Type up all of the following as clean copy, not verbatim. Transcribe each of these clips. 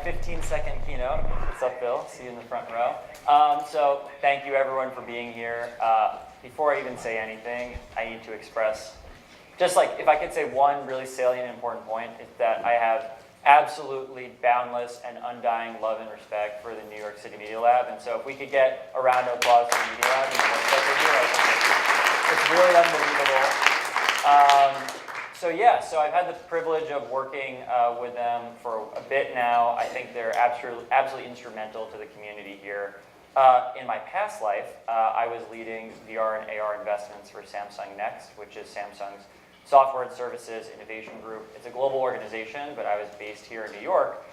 15-second keynote. What's up, Bill? See you in the front row. So thank you, everyone, for being here. Before I even say anything, I need to express, just like if I could say one really salient and important point, is that I have absolutely boundless and undying love and respect for the New York City Media Lab. And so if we could get a round of applause for the Media Lab and the work that they do, I think it's really unbelievable. So I've had the privilege of working with them for a bit now. I think they're absolutely instrumental to the community here. In my past life, I was leading VR and AR investments for Samsung Next, which is Samsung's software and services innovation group. It's a global organization, but I was based here in New York.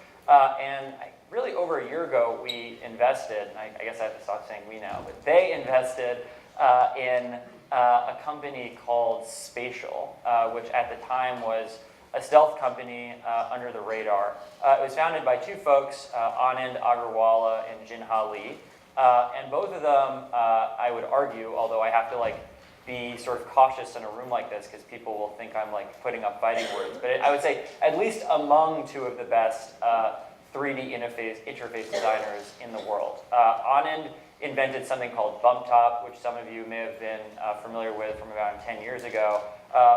Really over a year ago, we invested, and I guess I have to stop saying we now, but they invested in a company called Spatial, which at the time was a stealth company under the radar. It was founded by two folks, Anand Agarwala and Jinha Lee. And both of them, I would argue, although I have to be sort of cautious in a room like this because people will think I'm putting up fighting words, but I would say at least among two of the best 3D interface designers in the world. Anand invented something called Bump Top, which some of you may have been familiar with from about 10 years ago,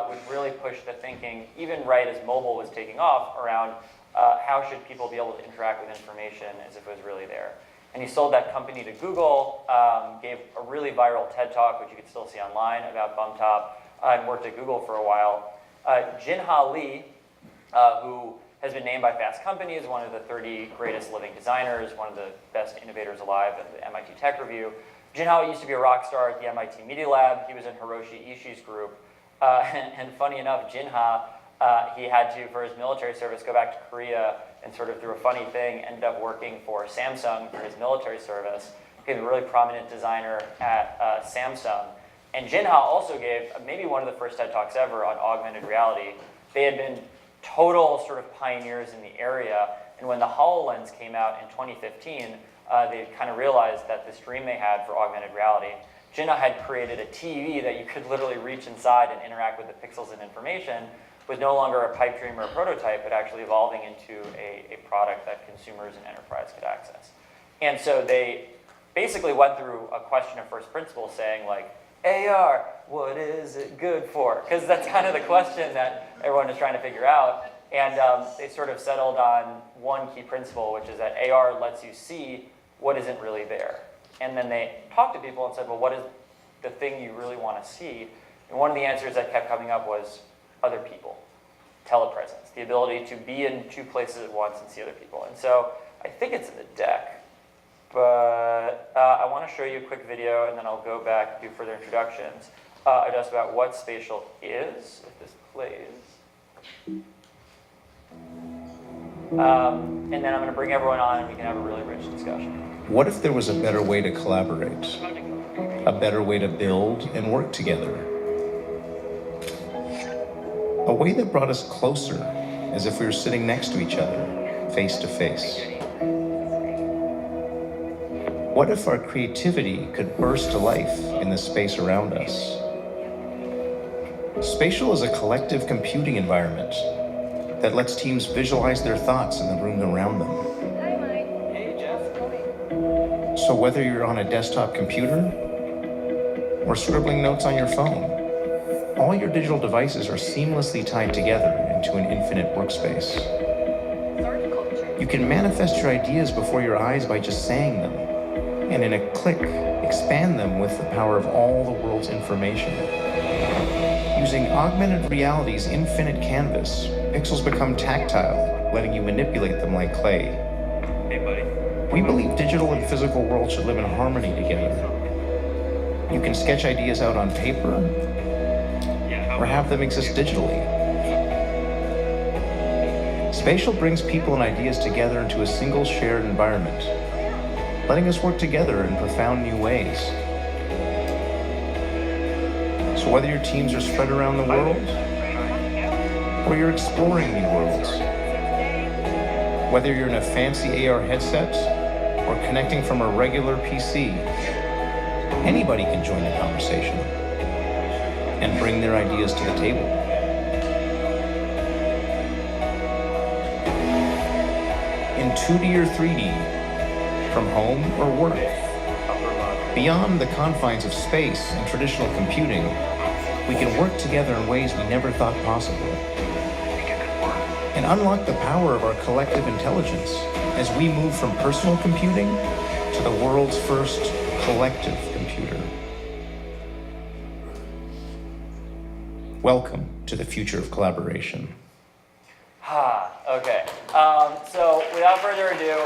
which really pushed the thinking, even right as mobile was taking off, around how should people be able to interact with information as if it was really there. And he sold that company to Google, gave a really viral TED Talk, which you can still see online, about Bump Top, and worked at Google for a while. Jinha Lee, who has been named by Fast Company as one of the 30 greatest living designers, one of the best innovators alive at the MIT Tech Review. Jinha used to be a rock star at the MIT Media Lab. He was in Hiroshi Ishii's group. And funny enough, Jinha, he had to, for his military service, go back to Korea and sort of through a funny thing, ended up working for Samsung for his military service. Became a really prominent designer at Samsung. And Jinha also gave maybe one of the first TED Talks ever on augmented reality. They had been total sort of pioneers in the area, and when the HoloLens came out in 2015, they kind of realized that this dream they had for augmented reality. Jinha had created a TV that you could literally reach inside and interact with the pixels and information, was no longer a pipe dream or a prototype, but actually evolving into a product that consumers and enterprise could access. And so they basically went through a question of first principles saying AR, what is it good for? Because that's kind of the question that everyone is trying to figure out. And they sort of settled on one key principle, which is that AR lets you see what isn't really there. And then they talked to people and said, well, what is the thing you really want to see? And one of the answers that kept coming up was other people, telepresence, the ability to be in two places at once and see other people. And so I think it's in the deck, but I want to show you a quick video, and then I'll go back, do further introductions, just about what Spatial is, if this plays. And then I'm going to bring everyone on, and we can have a really rich discussion. What if there was a better way to collaborate? A better way to build and work together? A way that brought us closer, as if we were sitting next to each other, face to face. What if our creativity could burst to life in the space around us? Spatial is a collective computing environment that lets teams visualize their thoughts in the room around them. So whether you're on a desktop computer or scribbling notes on your phone, all your digital devices are seamlessly tied together into an infinite workspace. You can manifest your ideas before your eyes by just saying them, and in a click, expand them with the power of all the world's information. Using augmented reality's infinite canvas, pixels become tactile, letting you manipulate them like clay. Hey, buddy. We believe digital and physical worlds should live in harmony together. You can sketch ideas out on paper, or have them exist digitally. Spatial brings people and ideas together into a single shared environment, letting us work together in profound new ways. So whether your teams are spread around the world, or you're exploring new worlds, whether you're in a fancy AR headset, or connecting from a regular PC, anybody can join the conversation and bring their ideas to the table. In in 2D or 3D, from home or work, beyond the confines of space and traditional computing, we can work together in ways we never thought possible, and unlock the power of our collective intelligence as we move from personal computing to the world's first collective computer. Welcome to the future of collaboration. Okay. So without further ado,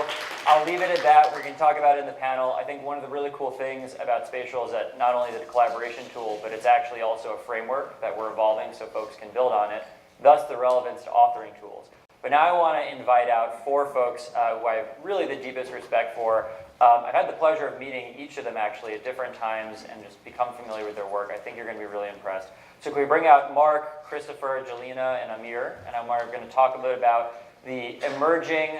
I'll leave it at that. We're going to talk about it in the panel. I think one of the really cool things about Spatial is that not only is it a collaboration tool, but it's actually also a framework that we're evolving so folks can build on it, thus the relevance to authoring tools. But now I want to invite out 4 folks who I have really the deepest respect for. I've had the pleasure of meeting each of them actually at different times and just become familiar with their work. I think you're going to be really impressed. So can we bring out Marc, Christopher, Jalina, and Amir? And I'm going to talk a bit about the emerging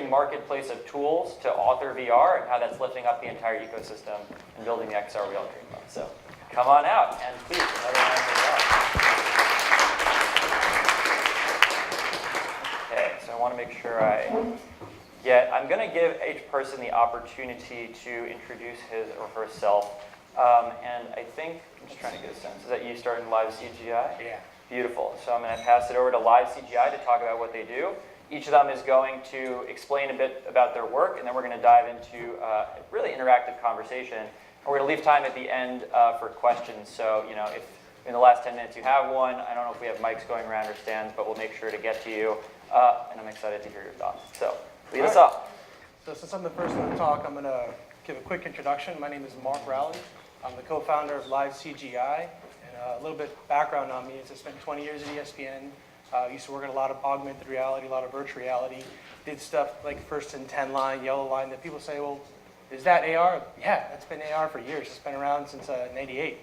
marketplace of tools to author VR and how that's lifting up the entire ecosystem and building the XR Real Dream Fund. So come on out and please, another round of applause. Okay, so I want to make sure I'm going to give each person the opportunity to introduce his or herself. And I think, I'm just trying to get a sense, is that you started Live CGI? Yeah. Beautiful. So I'm going to pass it over to Live CGI to talk about what they do. Each of them is going to explain a bit about their work, and then we're going to dive into a really interactive conversation. And we're going to leave time at the end for questions. So, if in the last 10 minutes you have one, I don't know if we have mics going around or stands, but we'll make sure to get to you. And I'm excited to hear your thoughts. So, lead us off. So since I'm the first one to talk, I'm going to give a quick introduction. My name is Marc Rowley. I'm the co-founder of Live CGI. And a little bit background on me is I spent 20 years at ESPN. Used to work on a lot of augmented reality, a lot of virtual reality. Did stuff like first and 10 line, yellow line that people say, well, is that AR? Yeah, that's been AR for years. It's been around since '88.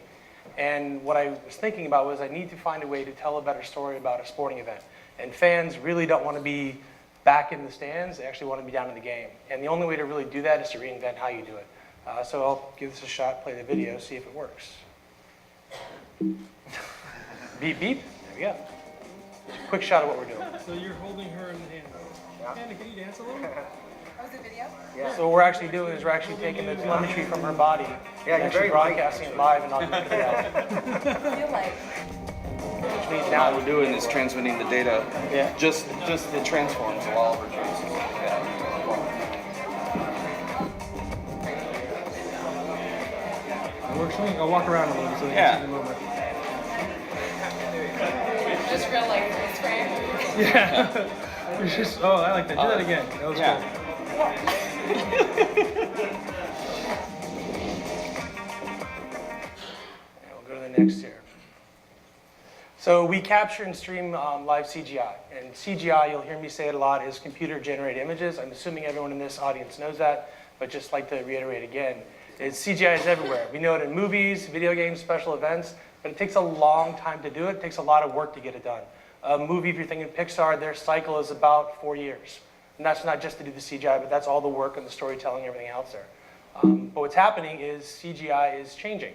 And what I was thinking about was I need to find a way to tell a better story about a sporting event. And fans really don't want to be back in the stands. They actually want to be down in the game. And the only way to really do that is to reinvent how you do it. So I'll give this a shot, play the video, see if it works. Beep, beep. There we go. Quick shot of what we're doing. So you're holding her in the hand. Hannah, can you dance a little? Was the video? Yeah. So what we're actually doing is we're actually taking the telemetry from her body and actually broadcasting it live and augmented reality. I feel like. Which means Now now we're doing is transmitting the data, just the transforms of all of our traces. it works. I'll walk around a little so you can see the movement. Just real like freeze frame. Yeah. It's just, oh, I like that. Do that again. That was cool. We'll go to the next here. So we capture and stream live CGI. And CGI, you'll hear me say it a lot, is computer-generated images. I'm assuming everyone in this audience knows that, but just like to reiterate again, CGI is everywhere. We know it in movies, video games, special events, but it takes a long time to do it. It takes a lot of work to get it done. A movie, if you're thinking Pixar, their cycle is about 4 years. And that's not just to do the CGI, but that's all the work and the storytelling, everything else there. But what's happening is CGI is changing.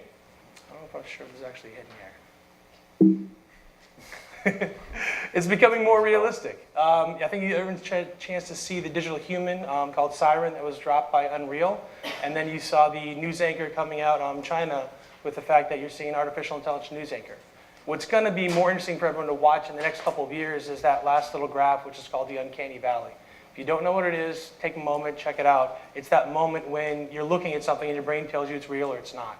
I don't know if I'm sure if it's actually hitting here. It's becoming more realistic. I think everyone's had a chance to see the digital human called Siren that was dropped by Unreal. And then you saw the news anchor coming out on China with the fact that you're seeing artificial intelligence news anchor. What's going to be more interesting for everyone to watch in the next couple of years is that last little graph, which is called the uncanny valley. If you don't know what it is, take a moment, check it out. It's that moment when you're looking at something and your brain tells you it's real or it's not.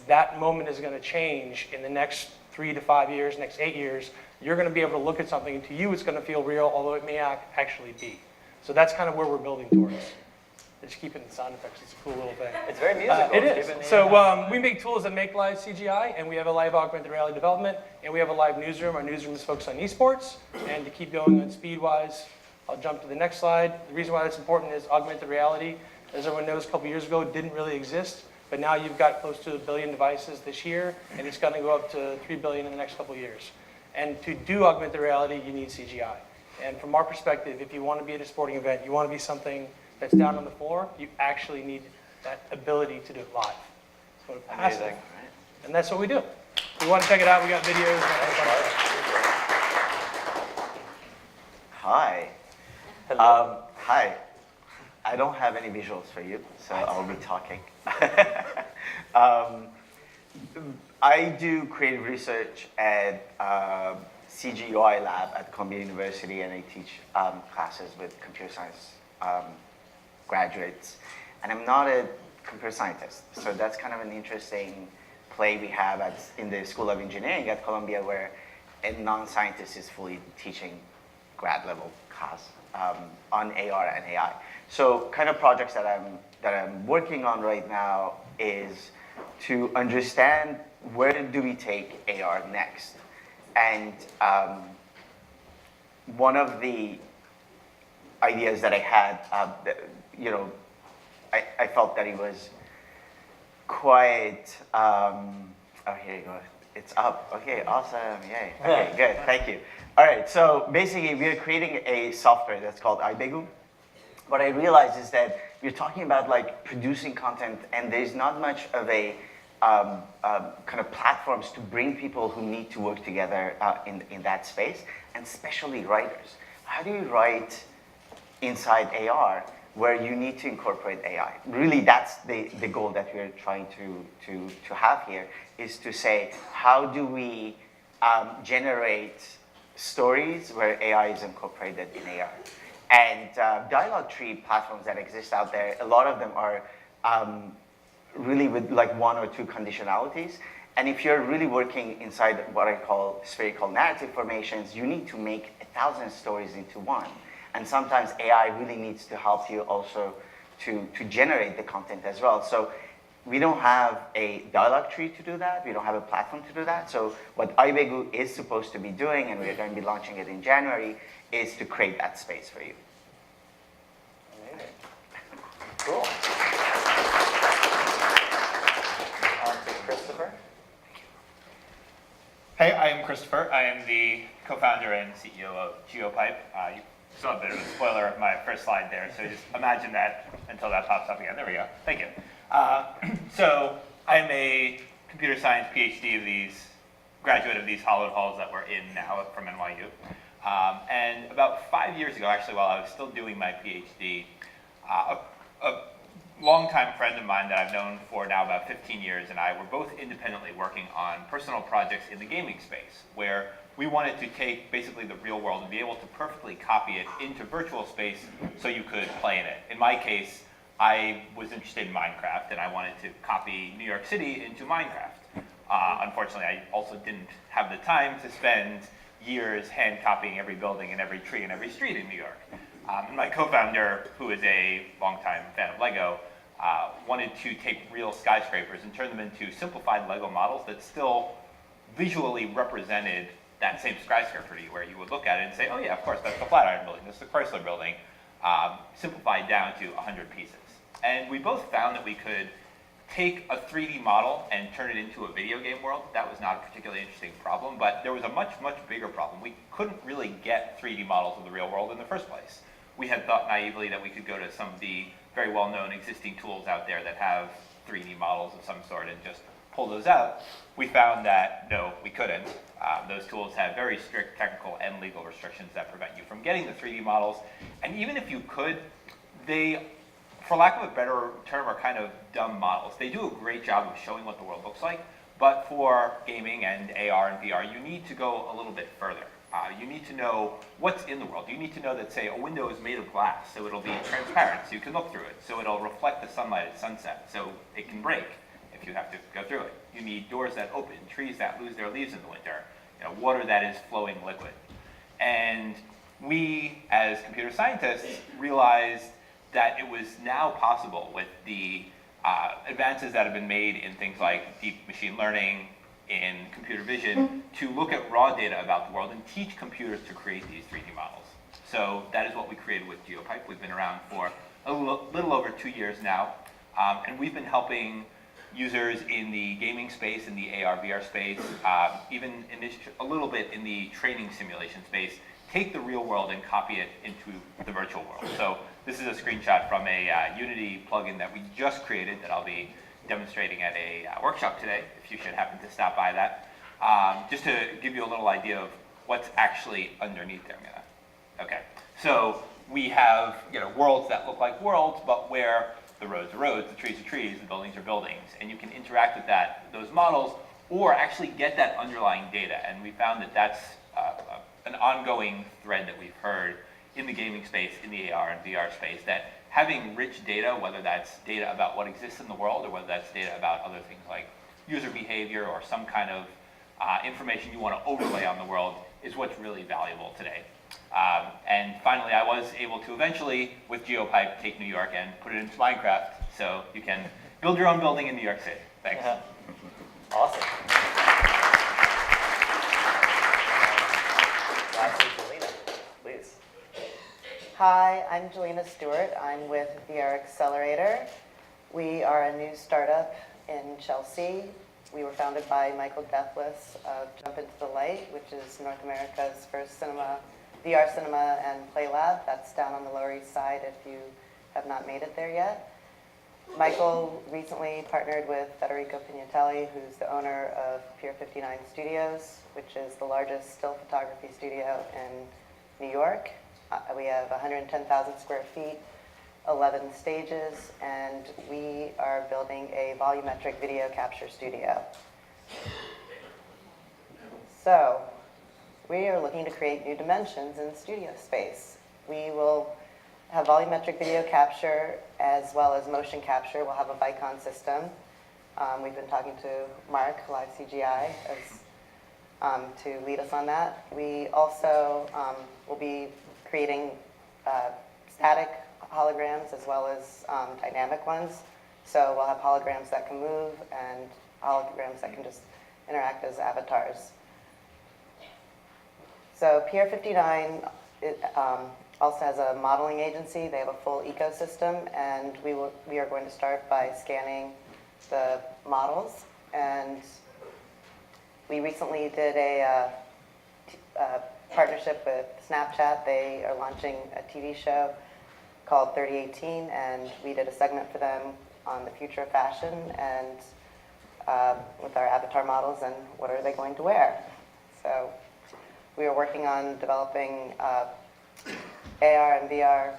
That moment is going to change in the next 3 to 5 years, next 8 years. You're going to be able to look at something, and to you it's going to feel real, although it may actually be. So that's kind of where we're building towards. Just keeping the sound effects. It's a cool little thing. It's very musical. It is. So we make tools that make live CGI, and we have a live augmented reality development, and we have a live newsroom. Our newsroom is focused on esports. And to keep going on speed-wise, I'll jump to the next slide. The reason why that's important is augmented reality, as everyone knows, a couple years ago, didn't really exist. But now you've got close to 1 billion devices this year, and it's going to go up to 3 billion in the next couple of years. And to do augmented reality, you need CGI. And from our perspective, if you want to be at a sporting event, you want to be something that's down on the floor, you actually need that ability to do it live. So Amazing. And that's what we do. If you want to check it out, we got videos. Hi. Hello. hi. I don't have any visuals for you, so I'll be talking. I do creative research at CGUI lab at Columbia University, and I teach classes with computer science graduates. And I'm not a computer scientist, so that's kind of an interesting play we have in the School of Engineering at Columbia, where a non-scientist is fully teaching grad level class on AR and AI. So kind of projects that I'm working on right now is to understand where do we take AR next. And one of the ideas that I had, I felt that it was quite, oh, here you go. It's up. Okay, awesome. Yay. Okay, good. Thank you. All right, so basically we are creating a software that's called iBegu. What I realized is that you're talking about like producing content, and there's not much of a kind of platforms to bring people who need to work together in that space, and especially writers. How do you write inside AR where you need to incorporate AI? Really, that's the goal that we're trying to have here, is to say, how do we generate stories where AI is incorporated in AR? And dialogue tree platforms that exist out there, a lot of them are really with like one or two conditionalities. And if you're really working inside what I call spherical narrative formations, you need to make 1,000 stories into one. And sometimes AI really needs to help you also to generate the content as well. So we don't have a dialogue tree to do that. We don't have a platform to do that. So what iBegu is supposed to be doing, and we're going to be launching it in January, is to create that space for you. Amazing. Cool. On to Christopher. Hey, I am Christopher. I am the co-founder and CEO of Geopipe. You saw a bit of a spoiler of my first slide there, so just imagine that until that pops up again. There we go. Thank you. So I'm a computer science PhD graduate of these hallowed halls that we're in now from NYU. And about 5 years ago, actually, while I was still doing my PhD, a longtime friend of mine that I've known for now about 15 years and I were both independently working on personal projects in the gaming space, where we wanted to take basically the real world and be able to perfectly copy it into virtual space so you could play in it. In my case, I was interested in Minecraft, and I wanted to copy New York City into Minecraft. Unfortunately, I also didn't have the time to spend years hand copying every building and every tree and every street in New York. And my co-founder, who is a longtime fan of Lego, wanted to take real skyscrapers and turn them into simplified Lego models that still visually represented that same skyscraper to you, where you would look at it and say, oh yeah, of course, that's the Flatiron Building, that's the Chrysler Building, simplified down to 100 pieces. And we both found that we could take a 3D model and turn it into a video game world. That was not a particularly interesting problem, but there was a much, much bigger problem. We couldn't really get 3D models of the real world in the first place. We had thought naively that we could go to some of the very well-known existing tools out there that have 3D models of some sort and just pull those out. We found that, no, we couldn't. Those tools have very strict technical and legal restrictions that prevent you from getting the 3D models. And even if you could, they, for lack of a better term, are kind of dumb models. They do a great job of showing what the world looks like, but for gaming and AR and VR, you need to go a little bit further. You need to know what's in the world. You need to know that, say, a window is made of glass, so it'll be transparent, so you can look through it. So it'll reflect the sunlight at sunset, so it can break if you have to go through it. You need doors that open, trees that lose their leaves in the winter, water that is flowing liquid. And we, as computer scientists, realized that it was now possible with the advances that have been made in things like deep machine learning, in computer vision, to look at raw data about the world and teach computers to create these 3D models. So that is what we created with Geopipe. We've been around for a little over 2 years now, and we've been helping users in the gaming space, in the AR, VR space, even in a little bit in the training simulation space, take the real world and copy it into the virtual world. So this is a screenshot from a Unity plugin that we just created that I'll be demonstrating at a workshop today, if you should happen to stop by that. Just to give you a little idea of what's actually underneath there. Okay, so we have worlds that look like worlds, but where the roads are roads, the trees are trees, the buildings are buildings, and you can interact with those models, or actually get that underlying data. And we found that that's an ongoing thread that we've heard in the gaming space, in the AR and VR space, that having rich data, whether that's data about what exists in the world, or whether that's data about other things like user behavior or some kind of information you want to overlay on the world, is what's really valuable today. And finally, I was able to eventually, with Geopipe, take New York and put it into Minecraft, so you can build your own building in New York City. Thanks. Awesome. Lastly, Jalina, please. Hi, I'm Jalina Stewart. I'm with VR Accelerator. We are a new startup in Chelsea. We were founded by Michael Deathless of Jump Into the Light, which is North America's first VR cinema and play lab. That's down on the Lower East Side if you have not made it there yet. Michael recently partnered with Federico Pignatelli, who's the owner of Pier 59 Studios, which is the largest still photography studio in New York. We have 110,000 square feet, 11 stages, and we are building a volumetric video capture studio. So, we are looking to create new dimensions in studio space. We will have volumetric video capture as well as motion capture. We'll have a Vicon system. We've been talking to Marc, Live CGI, to lead us on that. We also will be creating static holograms as well as dynamic ones. So we'll have holograms that can move and holograms that can just interact as avatars. So Pier 59 also has a modeling agency. They have a full ecosystem, and we are going to start by scanning the models. And we recently did a partnership with Snapchat. They are launching a TV show called 3018, and we did a segment for them on the future of fashion and with our avatar models and what are they going to wear. So we are working on developing AR and VR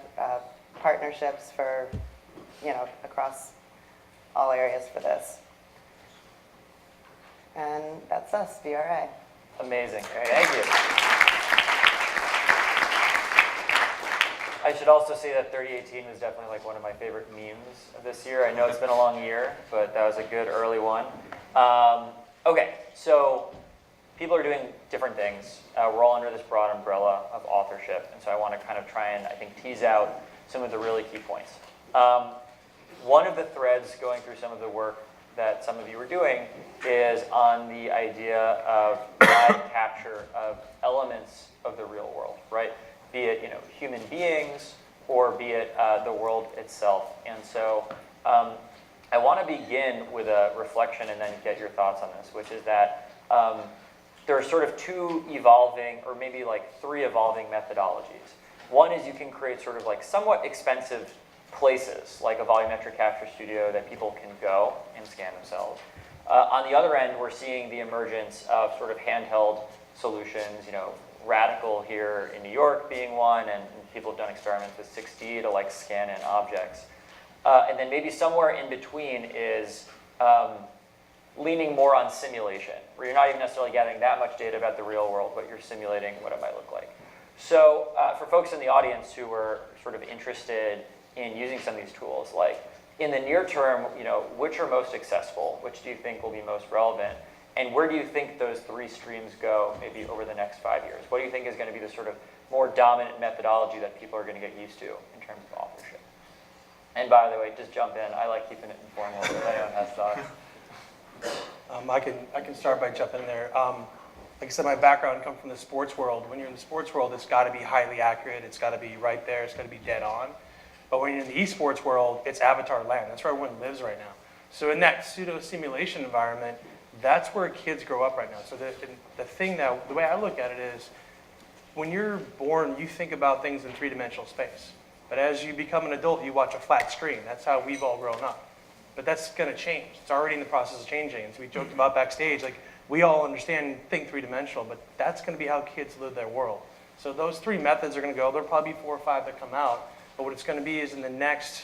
partnerships for, across all areas for this. And that's us, VRA. Amazing. Thank you. I should also say that 3018 was definitely like one of my favorite memes of this year. I know it's been a long year, but that was a good early one. Okay, so people are doing different things. We're all under this broad umbrella of authorship, and so I want to kind of try and, I think, tease out some of the really key points. One of the threads going through some of the work that some of you are doing is on the idea of live capture of elements of the real world, right? Be it human beings or be it the world itself. And so I want to begin with a reflection and then get your thoughts on this, which is that there are sort of two evolving, or maybe like three evolving methodologies. One is you can create sort of like somewhat expensive places, like a volumetric capture studio that people can go and scan themselves. On the other end, we're seeing the emergence of sort of handheld solutions, Radical here in New York being one, and people have done experiments with 6D to like scan in objects. And then maybe somewhere in between is leaning more on simulation, where you're not even necessarily getting that much data about the real world, but you're simulating what it might look like. So for folks in the audience who are sort of interested in using some of these tools, like in the near term, which are most accessible? Which do you think will be most relevant? And where do you think those three streams go maybe over the next 5 years? What do you think is going to be the sort of more dominant methodology that people are going to get used to in terms of authorship? And by the way, just jump in. I like keeping it informal if anyone has thoughts. I can start by jumping in there. Like I said, my background comes from the sports world. When you're in the sports world, it's got to be highly accurate. It's got to be right there. It's got to be dead on. But when you're in the esports world, it's avatar land. That's where everyone lives right now. So in that pseudo simulation environment, that's where kids grow up right now. So the way I look at it is, when you're born, you think about things in three-dimensional space. But as you become an adult, you watch a flat screen. That's how we've all grown up. But that's going to change. It's already in the process of changing. And so we joked about backstage, like, we all understand and think three-dimensional, but that's going to be how kids live their world. So those 3 methods are going to go. There'll probably be 4 or 5 that come out. But what it's going to be is in the next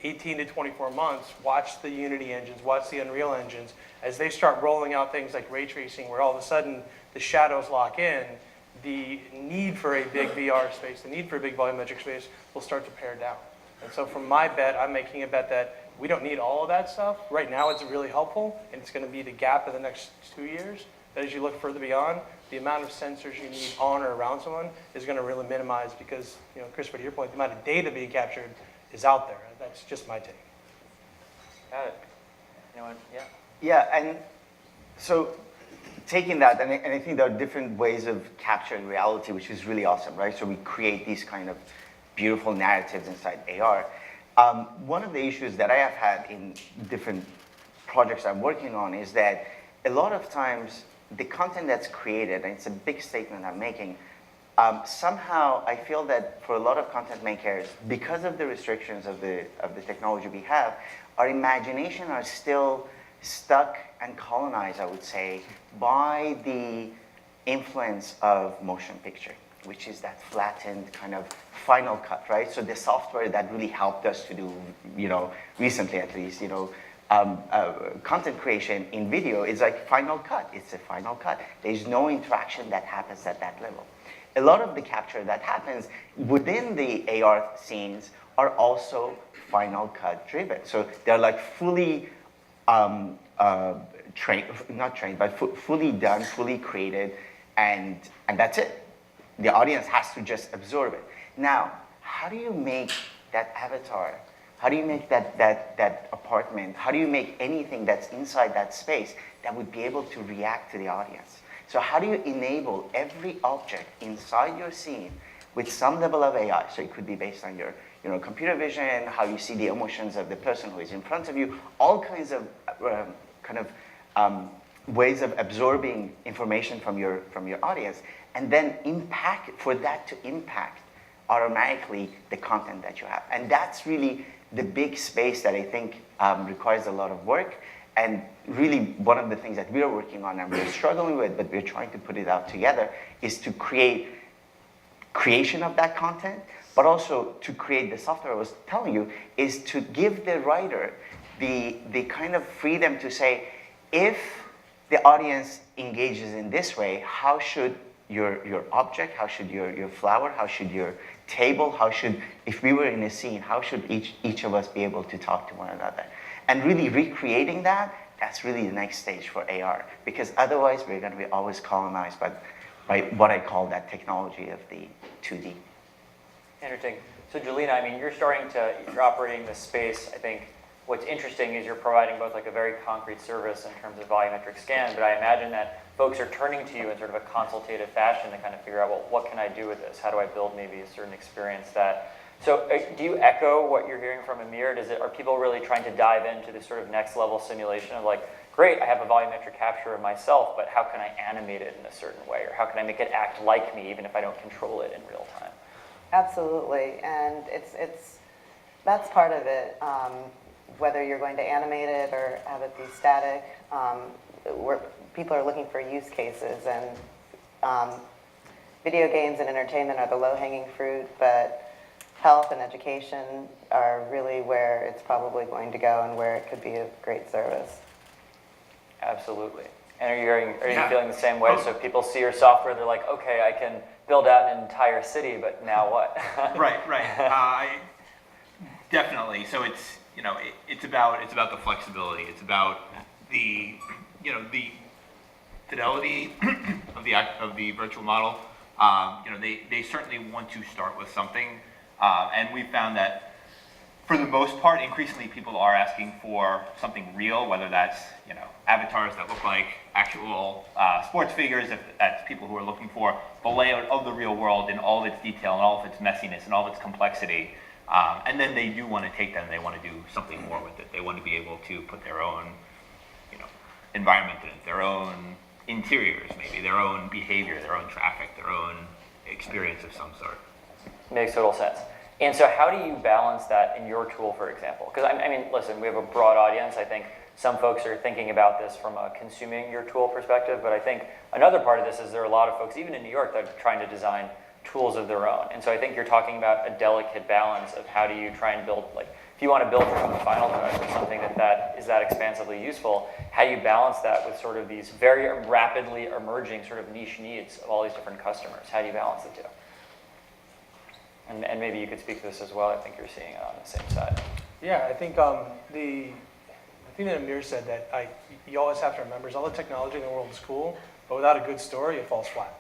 18 to 24 months, watch the Unity engines, watch the Unreal engines. As they start rolling out things like ray tracing, where all of a sudden the shadows lock in, the need for a big VR space, the need for a big volumetric space will start to pare down. And so from my bet, I'm making a bet that we don't need all of that stuff. Right now it's really helpful, and it's going to be the gap in the next 2 years, that as you look further beyond, the amount of sensors you need on or around someone is going to really minimize because, Christopher, to your point, the amount of data being captured is out there. That's just my take. Got it. Anyone? Yeah. Yeah, and so taking that, and I think there are different ways of capturing reality, which is really awesome, right? So we create these kind of beautiful narratives inside AR. One of the issues that I have had in different projects I'm working on is that a lot of times the content that's created, and it's a big statement I'm making, somehow I feel that for a lot of content makers, because of the restrictions of the technology we have, our imagination are still stuck and colonized, I would say, by the influence of motion picture, which is that flattened kind of Final Cut, right? So the software that really helped us to do, recently at least, content creation in video is like Final Cut. It's a Final Cut. There's no interaction that happens at that level. A lot of the capture that happens within the AR scenes are also Final Cut driven. So they're like fully fully done, fully created, and that's it. The audience has to just absorb it. Now, how do you make that avatar? How do you make that apartment? How do you make anything that's inside that space that would be able to react to the audience? So how do you enable every object inside your scene with some level of AI? So it could be based on your computer vision, how you see the emotions of the person who is in front of you, all kinds of ways of absorbing information from your audience, and then for that to impact automatically the content that you have. And that's really the big space that I think requires a lot of work. And really one of the things that we're working on and we're struggling with, but we're trying to put it out together, is to create creation of that content, but also to create the software I was telling you, is to give the writer the kind of freedom to say, if the audience engages in this way, how should your object, how should your flower, how should your table, if we were in a scene, how should each of us be able to talk to one another? And really recreating that's really the next stage for AR, because otherwise we're going to be always colonized by what I call that technology of the 2D. Interesting. So Jalina, you're operating this space. I think what's interesting is you're providing both like a very concrete service in terms of volumetric scan, but I imagine that folks are turning to you in sort of a consultative fashion to kind of figure out, well, what can I do with this? How do I build maybe a certain experience So do you echo what you're hearing from Amir? Are people really trying to dive into this sort of next level simulation of like, great, I have a volumetric capture of myself, but how can I animate it in a certain way? Or how can I make it act like me even if I don't control it in real time? Absolutely, and that's part of it. Whether you're going to animate it or have it be static, people are looking for use cases, and video games and entertainment are the low-hanging fruit, but health and education are really where it's probably going to go and where it could be a great service. Absolutely. And are you feeling the same way? So people see your software, they're like, okay, I can build out an entire city, but now what? Right. Definitely. So it's about the flexibility. It's about the fidelity of the virtual model. They certainly want to start with something, and we've found that for the most part, increasingly people are asking for something real, whether that's avatars that look like actual sports figures, if that's people who are looking for the layout of the real world in all of its detail and all of its messiness and all of its complexity. And then they do want to take that and they want to do something more with it. They want to be able to put their own environment in it, their own interiors, maybe their own behavior, their own traffic, their own experience of some sort. Makes total sense. And so how do you balance that in your tool, for example? Because listen, we have a broad audience. I think some folks are thinking about this from a consuming your tool perspective, but I think another part of this is there are a lot of folks, even in New York, that are trying to design tools of their own. And so I think you're talking about a delicate balance of how do you try and build, like, if you want to build from the Final Cut or something that is that expansively useful, how do you balance that with sort of these very rapidly emerging sort of niche needs of all these different customers? How do you balance the two? And maybe you could speak to this as well. I think you're seeing it on the same side. Yeah, I think the thing that Amir said that you always have to remember is all the technology in the world is cool, but without a good story, it falls flat.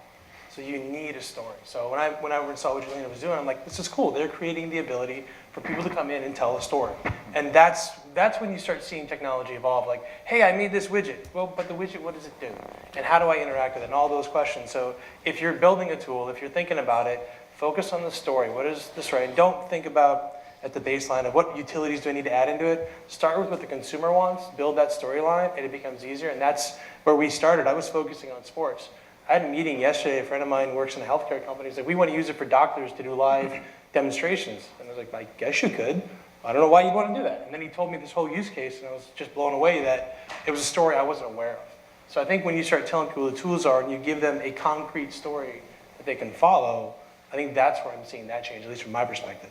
So you need a story. So when I saw what Jalina was doing, I'm like, this is cool. They're creating the ability for people to come in and tell a story. And that's when you start seeing technology evolve. Like, hey, I made this widget. Well, but the widget, what does it do? And how do I interact with it? And all those questions. So if you're building a tool, if you're thinking about it, focus on the story. What is the story? And don't think about at the baseline of what utilities do I need to add into it. Start with what the consumer wants, build that storyline, and it becomes easier. And that's where we started. I was focusing on sports. I had a meeting yesterday. A friend of mine works in a healthcare company. He's like, we want to use it for doctors to do live demonstrations. And I was like, I guess you could. I don't know why you'd want to do that. And then he told me this whole use case, and I was just blown away that it was a story I wasn't aware of. So I think when you start telling people the tools are and you give them a concrete story that they can follow, I think that's where I'm seeing that change, at least from my perspective.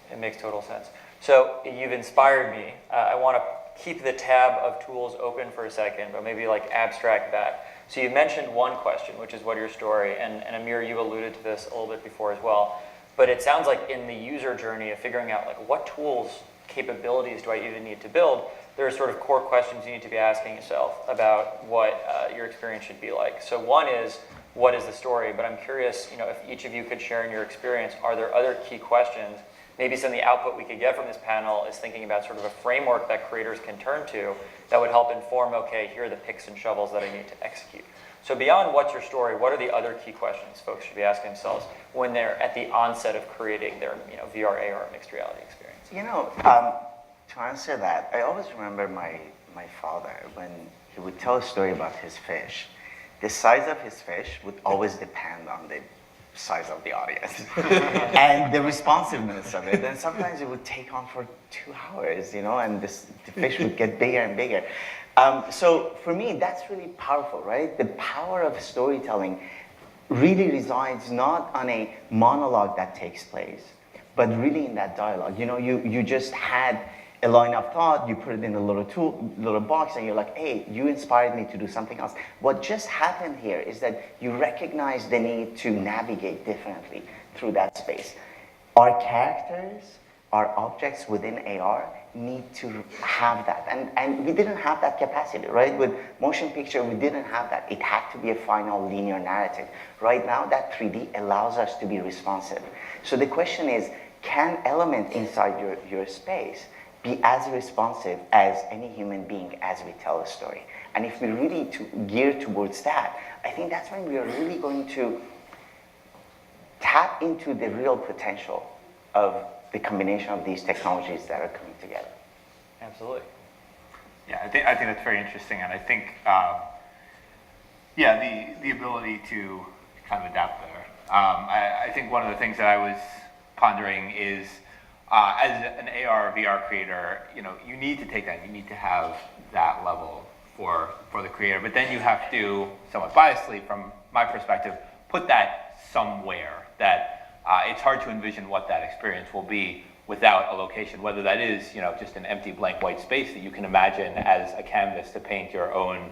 It makes total sense. So you've inspired me. I want to keep the tab of tools open for a second, but maybe like abstract that. So you mentioned one question, which is what your story, and Amir, you alluded to this a little bit before as well, but it sounds like in the user journey of figuring out like what tools, capabilities do I even need to build, there are sort of core questions you need to be asking yourself about what your experience should be like. So one is, what is the story? But I'm curious, if each of you could share in your experience, are there other key questions? Maybe some of the output we could get from this panel is thinking about sort of a framework that creators can turn to that would help inform, okay, here are the picks and shovels that I need to execute. So beyond what's your story, what are the other key questions folks should be asking themselves when they're at the onset of creating their VR, AR, mixed reality experience? To answer that, I always remember my father when he would tell a story about his fish. The size of his fish would always depend on the size of the audience and the responsiveness of it. And sometimes it would take on for 2 hours, and the fish would get bigger and bigger. So for me, that's really powerful, right? The power of storytelling really resides not on a monologue that takes place, but really in that dialogue. You just had a line of thought, you put it in a little box, and you're like, hey, you inspired me to do something else. What just happened here is that you recognize the need to navigate differently through that space. Our characters, our objects within AR need to have that. And we didn't have that capacity, right? With motion picture, we didn't have that. It had to be a final linear narrative. Right now, that 3D allows us to be responsive. So the question is, can element inside your space be as responsive as any human being as we tell a story? And if we really gear towards that, I think that's when we are really going to tap into the real potential of the combination of these technologies that are coming together. Absolutely. Yeah, I think that's very interesting, and I think, the ability to kind of adapt there. I think one of the things that I was pondering is, as an AR, VR creator, you need to take that. You need to have that level for the creator, but then you have to, somewhat biasedly from my perspective, put that somewhere that it's hard to envision what that experience will be without a location, whether that is, just an empty blank white space that you can imagine as a canvas to paint your own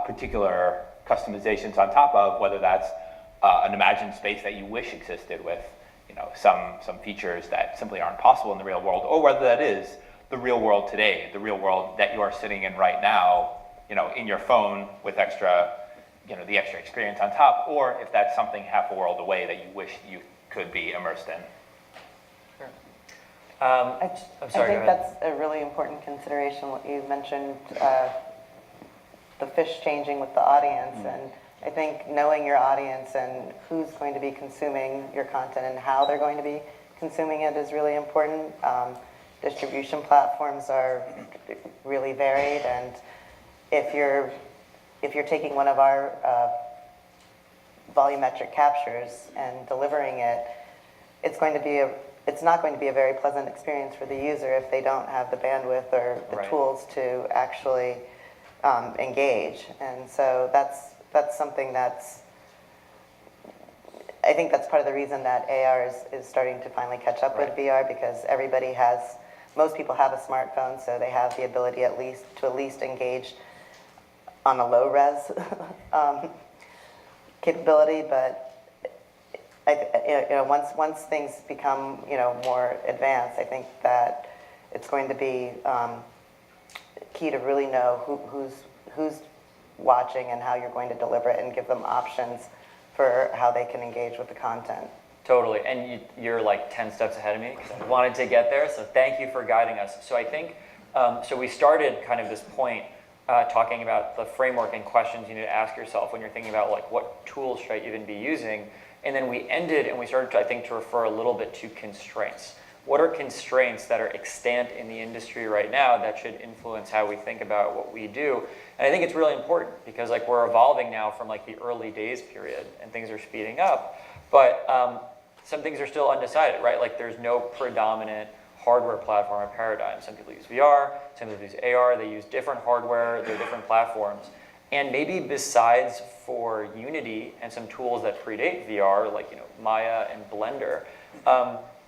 particular customizations on top of, whether that's an imagined space that you wish existed with some features that simply aren't possible in the real world, or whether that is the real world today, the real world that you are sitting in right now, in your phone with the extra experience on top, or if that's something half a world away that you wish you could be immersed in. Sure. I I'm sorry, think go ahead. that's a really important consideration, what you mentioned, the fish changing with the audience. And I think knowing your audience and who's going to be consuming your content and how they're going to be consuming it is really important. Distribution platforms are really varied, and if you're taking one of our volumetric captures and delivering it, it's not going to be a very pleasant experience for the user if they don't have the bandwidth or the tools to actually engage. And so that's something that's, I think that's part of the reason that AR is starting to finally catch up with VR, because most people have a smartphone, so they have the ability at least engage on a low res capability. But once things become more advanced, I think that it's going to be key to really know who's watching and how you're going to deliver it, and give them options for how they can engage with the content. Totally, and you're like 10 steps ahead of me because I wanted to get there, so thank you for guiding us. So I think, so we started kind of this point talking about the framework and questions you need to ask yourself when you're thinking about like what tools should I even be using, and then we ended and we started to, I think, to refer a little bit to constraints. What are constraints that are extant in the industry right now that should influence how we think about what we do? And I think it's really important because like we're evolving now from like the early days period and things are speeding up, but some things are still undecided, right? Like there's no predominant hardware platform or paradigm. Some people use VR, some people use AR, they use different hardware, they're different platforms. And maybe besides for Unity and some tools that predate VR, like Maya and Blender,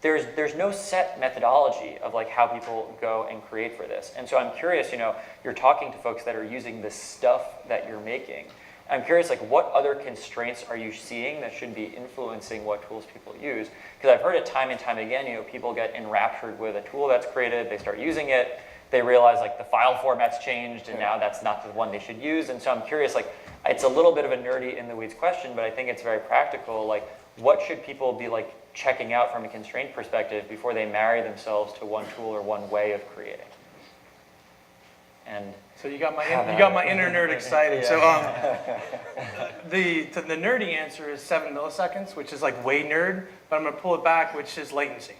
there's no set methodology of like how people go and create for this. And so I'm curious, you're talking to folks that are using the stuff that you're making. I'm curious, like what other constraints are you seeing that should be influencing what tools people use? Because I've heard it time and time again, people get enraptured with a tool that's created, they start using it, they realize like the file format's changed and now that's not the one they should use. And so I'm curious, like it's a little bit of a nerdy in the weeds question, but I think it's very practical. Like what should people be like checking out from a constraint perspective before they marry themselves to one tool or one way of creating? And so you got my inner nerd excited. So the nerdy answer is 7 milliseconds, which is like way nerd, but I'm going to pull it back, which is latency.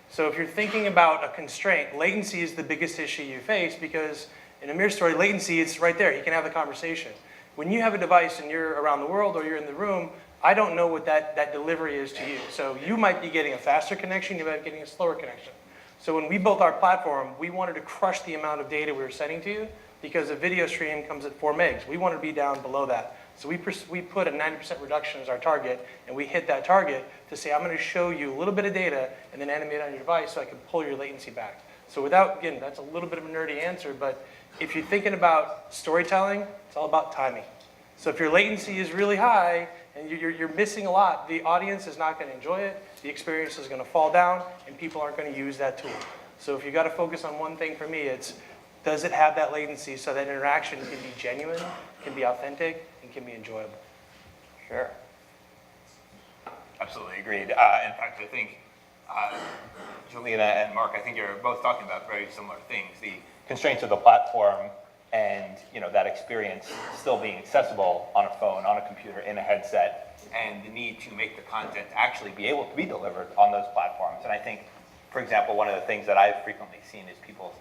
So if you're thinking about a constraint, latency is the biggest issue you face because in Amir's story, latency is right there. He can have the conversation. When you have a device and you're around the world or you're in the room, I don't know what that delivery is to you. So you might be getting a faster connection, you might be getting a slower connection. So when we built our platform, we wanted to crush the amount of data we were sending to you because a video stream comes at 4 megs. We wanted to be down below that. So we put a 90% reduction as our target, and we hit that target to say, I'm going to show you a little bit of data and then animate on your device so I can pull your latency back. So again, that's a little bit of a nerdy answer, but if you're thinking about storytelling, it's all about timing. So if your latency is really high and you're missing a lot, the audience is not going to enjoy it, the experience is going to fall down, and people aren't going to use that tool. So if you got to focus on one thing for me, it's does it have that latency so that interaction can be genuine, can be authentic, and can be enjoyable? Sure. Absolutely agreed. In fact, I think Jalina and Marc, I think you're both talking about very similar things. The constraints of the platform and that experience still being accessible on a phone, on a computer, in a headset, and the need to make the content actually be able to be delivered on those platforms. And I think, for example, one of the things that I've frequently seen is people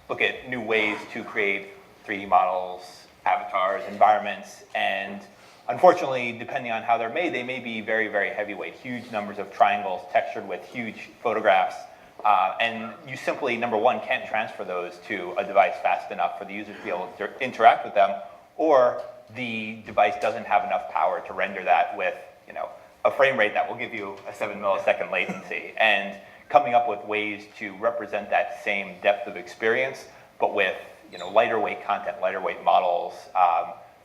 look at new ways to create 3D models, avatars, environments, and unfortunately, depending on how they're made, they may be very, very heavyweight, huge numbers of triangles textured with huge photographs. And you simply, number one, can't transfer those to a device fast enough for the user to be able to interact with them, or the device doesn't have enough power to render that with a frame rate that will give you a 7 millisecond latency. And coming up with ways to represent that same depth of experience, but with lighter weight content, lighter weight models,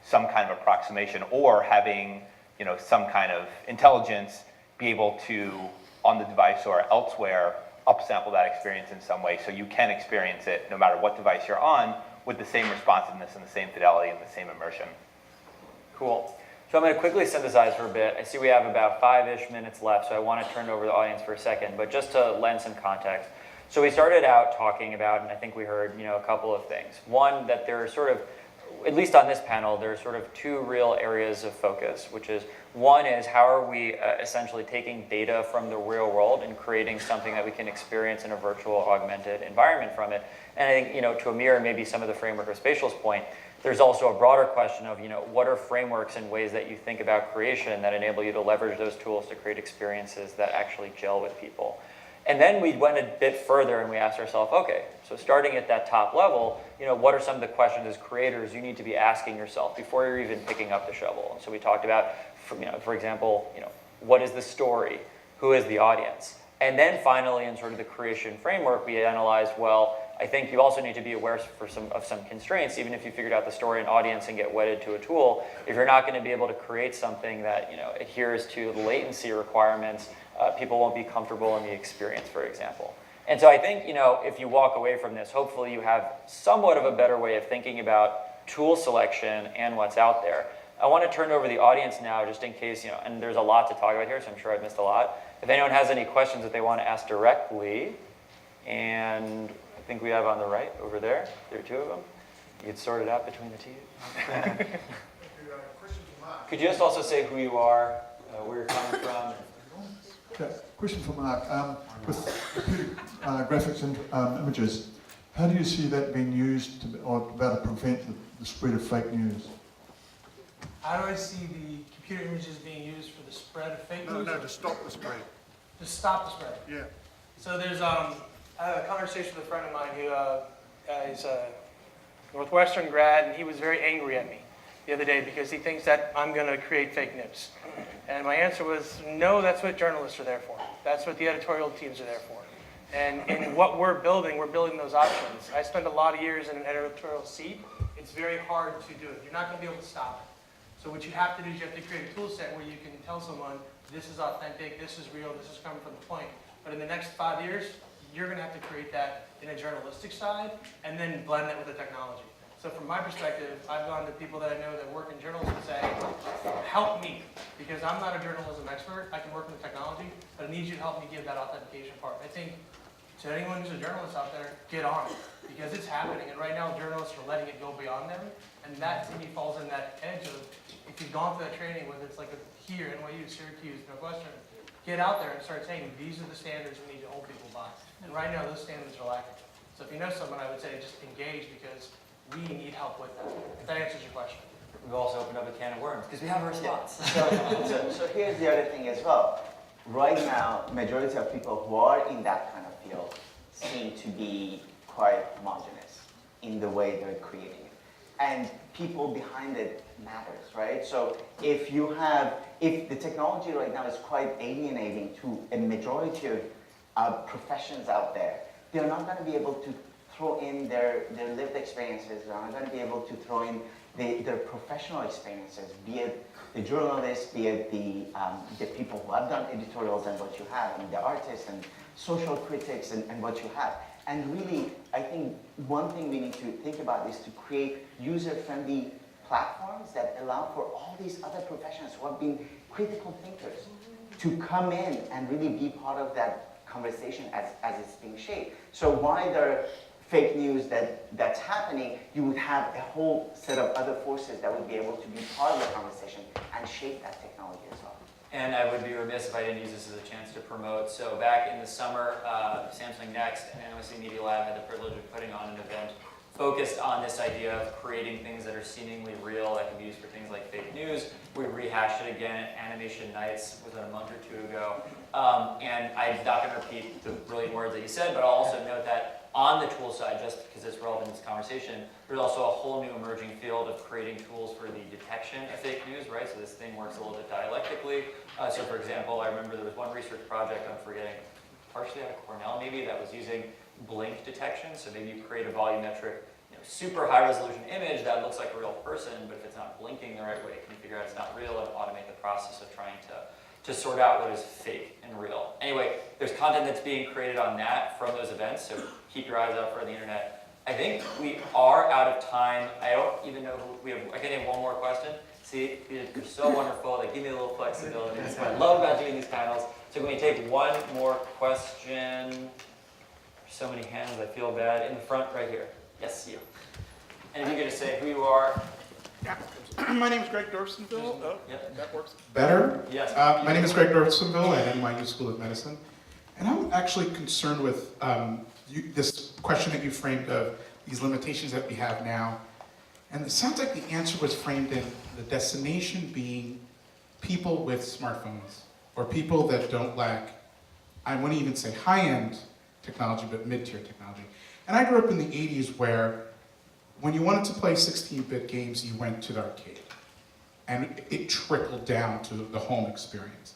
some kind of approximation, or having some kind of intelligence be able to, on the device or elsewhere, upsample that experience in some way so you can experience it no matter what device you're on with the same responsiveness and the same fidelity and the same immersion. Cool. So I'm going to quickly synthesize for a bit. I see we have about 5-ish minutes left, so I want to turn it over to the audience for a second, but just to lend some context. So we started out talking about, and I think we heard, a couple of things. One, that there are sort of, at least on this panel, there are sort of 2 real areas of focus, which is, one is how are we essentially taking data from the real world and creating something that we can experience in a virtual augmented environment from it. And I think, to Amir and maybe some of the framework of Spatial's point, there's also a broader question of, what are frameworks and ways that you think about creation that enable you to leverage those tools to create experiences that actually gel with people. And then we went a bit further and we asked ourselves, okay, so starting at that top level, what are some of the questions as creators you need to be asking yourself before you're even picking up the shovel? And so we talked about, for example, what is the story, who is the audience. And then finally, in sort of the creation framework, we analyzed, well, I think you also need to be aware of some constraints, even if you figured out the story and audience and get wedded to a tool. If you're not going to be able to create something that adheres to the latency requirements, people won't be comfortable in the experience, for example. And so I think if you walk away from this, hopefully you have somewhat of a better way of thinking about tool selection and what's out there. I want to turn over the audience now, just in case, and there's a lot to talk about here, so I'm sure I've missed a lot. If anyone has any questions that they want to ask directly, and I think we have on the right over there, there are two of them. You could sort it out between the two. Could you just also say who you are, where you're coming from? Okay. Question for Marc. With computer graphics and images, how do you see that being used to better prevent the spread of fake news? How do I see the computer images being used for the spread of fake news? No, to stop the spread. To stop the spread? Yeah. So there's I had a conversation with a friend of mine who is a Northwestern grad, and he was very angry at me the other day because he thinks that I'm going to create fake news. And my answer was, no, that's what journalists are there for. That's what the editorial teams are there for. And in what we're building those options. I spent a lot of years in an editorial seat. It's very hard to do it. You're not going to be able to stop it. So what you have to do is you have to create a tool set where you can tell someone, this is authentic, this is real, this is coming from the point. But in the next 5 years, you're going to have to create that in a journalistic side and then blend that with the technology. So from my perspective, I've gone to people that I know that work in journalism and say, help me, because I'm not a journalism expert. I can work with the technology, but I need you to help me give that authentication part. I think to anyone who's a journalist out there, get on it, because it's happening. And right now, journalists are letting it go beyond them. And that, to me, falls in that edge of, if you've gone through that training, whether it's like here, NYU, Syracuse, Northwestern, get out there and start saying, these are the standards we need to hold people by. And right now, those standards are lacking. So if you know someone, I would say just engage, because we need help with that. If that answers your question. We've also opened up a can of worms, because we have our response. So here's the other thing as well. Right now, majority of people who are in that kind of field seem to be quite homogeneous in the way they're creating it. And people behind it matters, right? So if the technology right now is quite alienating to a majority of professions out there, they're not going to be able to throw in their lived experiences. They're not going to be able to throw in their professional experiences, be it the journalists, be it the people who have done editorials and what you have, and the artists and social critics and what you have. And really, I think one thing we need to think about is to create user-friendly platforms that allow for all these other professionals who have been critical thinkers to come in and really be part of that conversation as it's being shaped. So while there are fake news that's happening, you would have a whole set of other forces that would be able to be part of the conversation and shape that technology as well. And I would be remiss if I didn't use this as a chance to promote. So back in the summer, Samsung Next and NYC Media Lab had the privilege of putting on an event focused on this idea of creating things that are seemingly real that can be used for things like fake news. We rehashed it again at Animation Nights within a month or two ago. And I'm not going to repeat the brilliant words that you said, but I'll also note that on the tool side, just because it's relevant in this conversation, there's also a whole new emerging field of creating tools for the detection of fake news, right? So this thing works a little bit dialectically. So for example, I remember there was one research project, I'm forgetting, partially out of Cornell maybe, that was using blink detection. So maybe you create a volumetric, super high resolution image that looks like a real person, but if it's not blinking the right way, can you figure out it's not real and automate the process of trying to sort out what is fake and real. Anyway, there's content that's being created on that from those events, so keep your eyes out for the internet. I think we are out of time. I don't even know who we have. I can have one more question. See, you're so wonderful. They give me a little flexibility. That's what I love about doing these panels. So can we take one more question? There's so many hands, I feel bad. In the front right here. Yes, you. And if you could just say who you are. Yeah. My name is Greg Dorsonville. Oh, yep. That works better. Yes. My name is Greg Dorsonville at NYU School of Medicine. And I'm actually concerned with this question that you framed of these limitations that we have now. And it sounds like the answer was framed in the destination being people with smartphones or people that don't lack, I wouldn't even say high-end technology, but mid-tier technology. And I grew up in the 80s where when you wanted to play 16-bit games, you went to the arcade. And it trickled down to the home experience.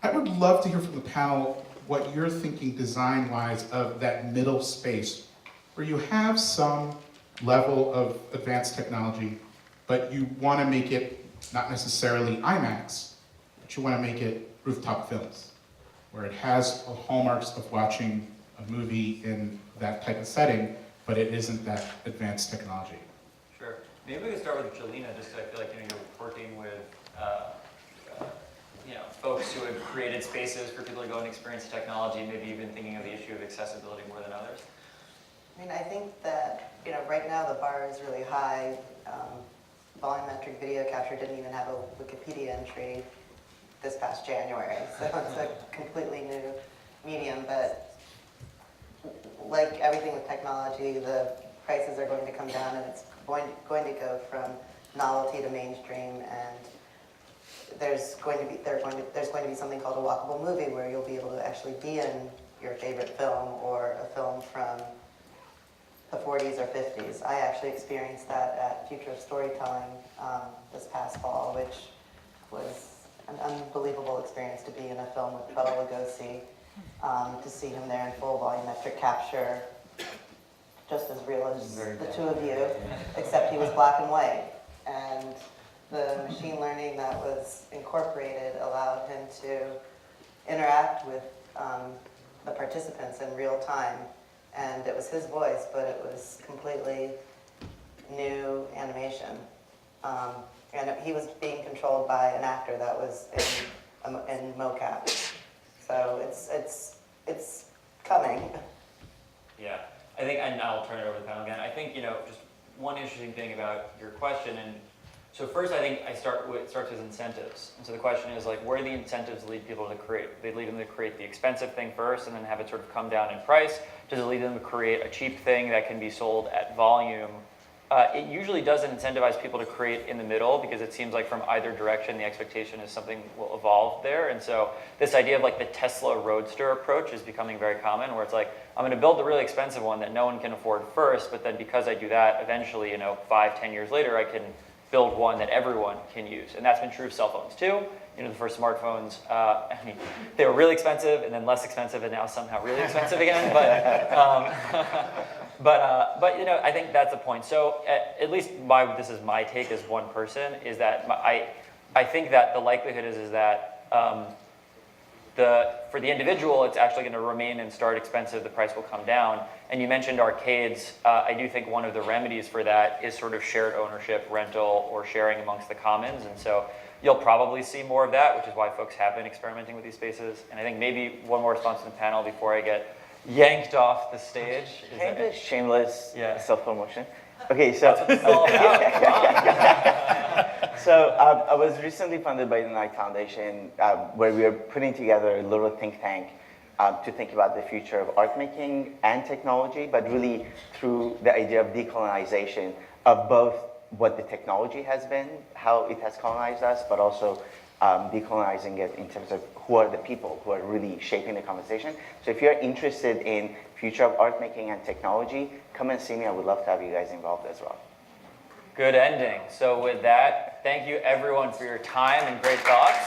I would love to hear from the panel what you're thinking design-wise of that middle space, where you have some level of advanced technology, but you want to make it not necessarily IMAX, but you want to make it rooftop films, where it has hallmarks of watching a movie in that type of setting, but it isn't that advanced technology. Sure. Maybe we could start with Jalina, just because I feel like you're working with folks who have created spaces for people to go and experience technology, maybe even thinking of the issue of accessibility more than others. I mean, I think that, right now the bar is really high. Volumetric video capture didn't even have a Wikipedia entry this past January, so it's a completely new medium, but like everything with technology, the prices are going to come down, and it's going to go from novelty to mainstream, and there's going to be something called a walkable movie where you'll be able to actually be in your favorite film or a film from the 40s or 50s. I actually experienced that at Future of Storytelling this past fall, which was an unbelievable experience to be in a film with Bela Lugosi, to see him there in full volumetric capture, just as real as the two of you, except he was black and white. And the machine learning that was incorporated allowed him to interact with the participants in real time. And it was his voice, but it was completely new animation. And he was being controlled by an actor that was in mocap. So it's coming. Yeah, I think, and I'll turn it over to the panel again. I think, just one interesting thing about your question, and so first I think it starts with incentives. And so the question is like, where do the incentives lead people to create? They lead them to create the expensive thing first and then have it sort of come down in price? Does it lead them to create a cheap thing that can be sold at volume? It usually doesn't incentivize people to create in the middle, because it seems like from either direction the expectation is something will evolve there. And so this idea of like the Tesla Roadster approach is becoming very common, where it's like, I'm going to build the really expensive one that no one can afford first, but then because I do that, eventually, 5-10 years later, I can build one that everyone can use. And that's been true of cell phones too. The first smartphones, they were really expensive and then less expensive and now somehow really expensive again. But I think that's the point. So at least this is my take as one person, is that I think that the likelihood is that for the individual, it's actually going to remain and start expensive. The price will come down. And you mentioned arcades. I do think one of the remedies for that is sort of shared ownership, rental, or sharing amongst the commons. And so you'll probably see more of that, which is why folks have been experimenting with these spaces. And I think maybe one more response to the panel before I get yanked off the stage. Can I do a shameless Yeah. self-promotion? Okay, so so I was recently funded by the Knight Foundation, where we are putting together a little think tank to think about the future of art making and technology, but really through the idea of decolonization of both what the technology has been, how it has colonized us, but also decolonizing it in terms of who are the people who are really shaping the conversation. So if you're interested in future of art making and technology, come and see me. I would love to have you guys involved as well. Good ending. So with that, thank you everyone for your time and great thoughts.